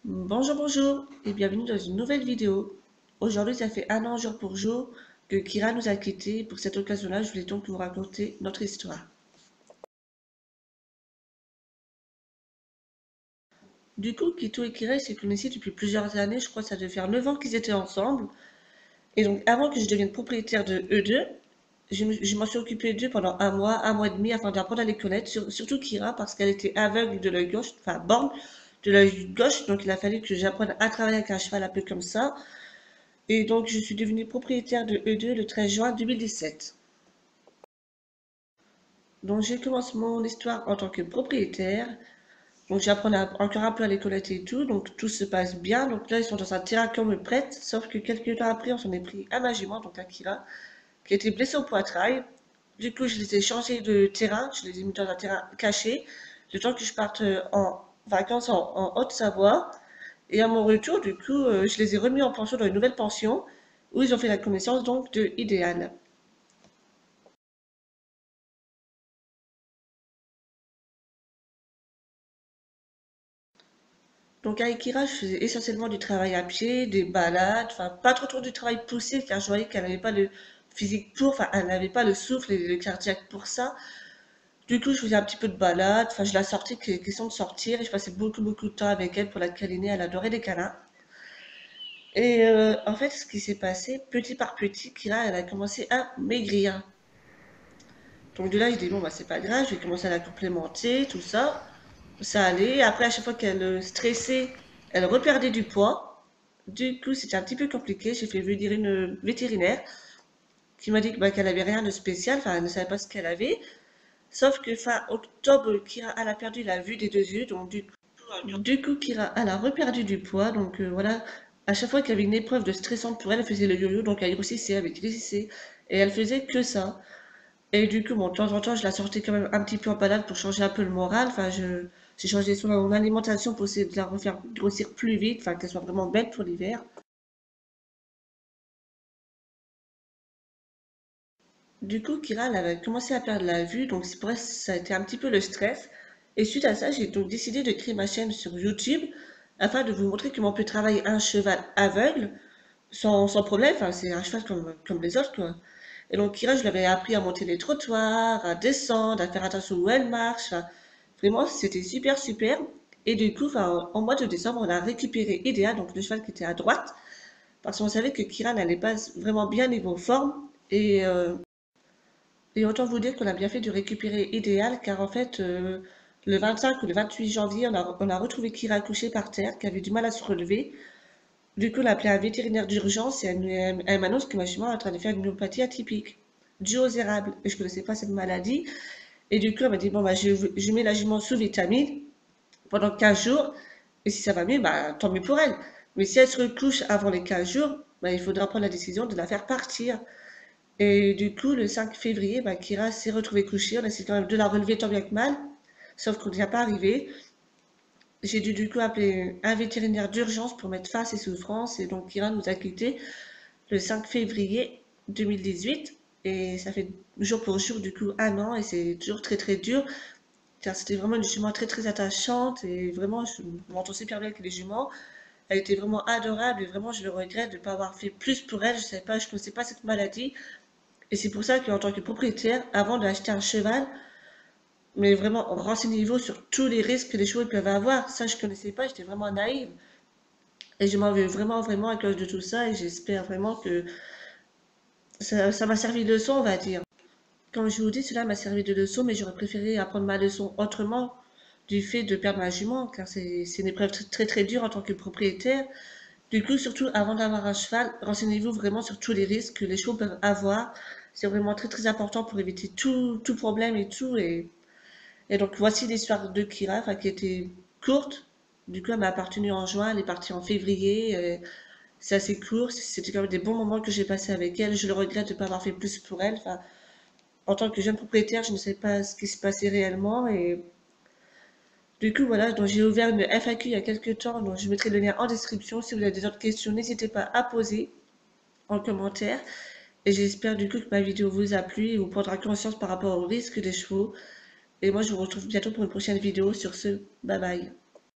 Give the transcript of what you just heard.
Bonjour, bonjour et bienvenue dans une nouvelle vidéo. Aujourd'hui, ça fait 1 an jour pour jour que Kira nous a quittés. Pour cette occasion-là, je voulais donc vous raconter notre histoire. Du coup, Kito et Kira se connaissaient depuis plusieurs années. Je crois que ça devait faire 9 ans qu'ils étaient ensemble. Et donc, avant que je devienne propriétaire de eux deux, je m'en suis occupée d'eux pendant 1 mois et demi afin d'apprendre à les connaître. Surtout Kira parce qu'elle était aveugle de l'œil gauche, enfin borgne de l'œil gauche. Donc, il a fallu que j'apprenne à travailler avec un cheval un peu comme ça. Et donc, je suis devenue propriétaire de E2 le 13 juin 2017. Donc, j'ai commencé mon histoire en tant que propriétaire. Donc, j'apprends encore un peu à les connaître et tout. Donc, tout se passe bien. Donc, là, ils sont dans un terrain qu'on me prête. Sauf que quelques temps après, on s'en est pris à ma jument, donc Akira, qui était blessée au poitrail. Du coup, je les ai changés de terrain. Je les ai mis dans un terrain caché. Le temps que je parte en vacances en Haute-Savoie. Et à mon retour, du coup, je les ai remis en pension dans une nouvelle pension où ils ont fait la connaissance donc de Idéal. Donc avec Kira, je faisais essentiellement du travail à pied, des balades, enfin pas trop du travail poussé car je voyais qu'elle n'avait pas le physique pour, enfin elle n'avait pas le souffle et le cardiaque pour ça. Du coup, je faisais un petit peu de balade, enfin je la sortais, question de sortir et je passais beaucoup de temps avec elle pour la câliner, elle adorait les câlins. Et en fait, ce qui s'est passé, petit par petit, Kira, elle a commencé à maigrir. Donc de là, je dis bon bah c'est pas grave, je vais commencer à la complémenter, tout ça. Ça allait. Après, à chaque fois qu'elle stressait, elle reperdait du poids. Du coup, c'était un petit peu compliqué. J'ai fait venir une vétérinaire qui m'a dit que, bah, qu'elle avait rien de spécial. Enfin, elle ne savait pas ce qu'elle avait. Sauf que fin octobre, Kira, elle a perdu la vue des deux yeux. Donc, du coup, Kira, elle a reperdu du poids. Donc, voilà. À chaque fois qu'il y avait une épreuve de stressante pour elle, elle faisait le yo-yo. Donc, elle grossissait, elle grossissait. Et elle faisait que ça. Et du coup, bon, de temps en temps, je la sortais quand même un petit peu en balade pour changer un peu le moral. Enfin, j'ai changé son alimentation pour essayer de la refaire grossir plus vite, enfin, qu'elle soit vraiment belle pour l'hiver. Du coup, Kira, elle avait commencé à perdre la vue, donc c'est pour elle, ça a été un petit peu le stress. Et suite à ça, j'ai donc décidé de créer ma chaîne sur YouTube afin de vous montrer comment on peut travailler un cheval aveugle sans problème. Enfin, c'est un cheval comme les autres, quoi. Et donc, Kira, je lui avais appris à monter les trottoirs, à descendre, à faire attention où elle marche. Enfin, vraiment, c'était super. Et du coup, enfin, en mois de décembre, on a récupéré Idéa, donc le cheval qui était à droite, parce qu'on savait que Kira n'allait pas vraiment bien niveau forme. Et autant vous dire qu'on a bien fait de récupérer Idéal, car en fait, le 25 ou le 28 janvier, on a retrouvé Kira couchée par terre, qui avait du mal à se relever. Du coup, on a appelé un vétérinaire d'urgence et elle m'annonce que ma jument est en train de faire une myopathie atypique, due aux érables. Et je ne connaissais pas cette maladie. Et du coup, elle m'a dit, bon, bah, je mets la jument sous vitamine pendant 15 jours. Et si ça va mieux, bah, tant mieux pour elle. Mais si elle se recouche avant les 15 jours, bah, il faudra prendre la décision de la faire partir. Et du coup, le 5 février, bah, Kira s'est retrouvée couchée. On a essayé quand même de la relever tant bien que mal. Sauf qu'on n'y a pas arrivé. J'ai dû du coup appeler un vétérinaire d'urgence pour mettre fin à ses souffrances. Et donc, Kira nous a quittés le 5 février 2018. Et ça fait jour pour jour, du coup, 1 an. Et c'est toujours très dur. Car c'était vraiment une jument très attachante. Et vraiment, je m'entends super bien avec les juments. Elle était vraiment adorable. Et vraiment, je le regrette de ne pas avoir fait plus pour elle. Je savais pas, je connaissais pas cette maladie. Et c'est pour ça qu'en tant que propriétaire, avant d'acheter un cheval, mais vraiment, renseignez-vous sur tous les risques que les chevaux peuvent avoir. Ça, je connaissais pas. J'étais vraiment naïve. Et je m'en veux vraiment à cause de tout ça. Et j'espère vraiment que ça m'a servi de leçon, on va dire. Comme je vous dis, cela m'a servi de leçon, mais j'aurais préféré apprendre ma leçon autrement du fait de perdre ma jument, car c'est une épreuve très dure en tant que propriétaire. Du coup, surtout avant d'avoir un cheval, renseignez-vous vraiment sur tous les risques que les chevaux peuvent avoir. C'est vraiment très important pour éviter tout problème et tout. Et donc, voici l'histoire de Kira, enfin, qui était courte. Du coup, elle m'a appartenu en juin, elle est partie en février. C'est assez court, c'était quand même des bons moments que j'ai passés avec elle. Je le regrette de ne pas avoir fait plus pour elle. Enfin, en tant que jeune propriétaire, je ne sais pas ce qui se passait réellement. Et du coup, voilà, donc j'ai ouvert une FAQ il y a quelques temps, donc je mettrai le lien en description. Si vous avez des autres questions, n'hésitez pas à poser en commentaire. Et j'espère du coup que ma vidéo vous a plu et vous prendra conscience par rapport au risque des chevaux. Et moi, je vous retrouve bientôt pour une prochaine vidéo. Sur ce, bye bye.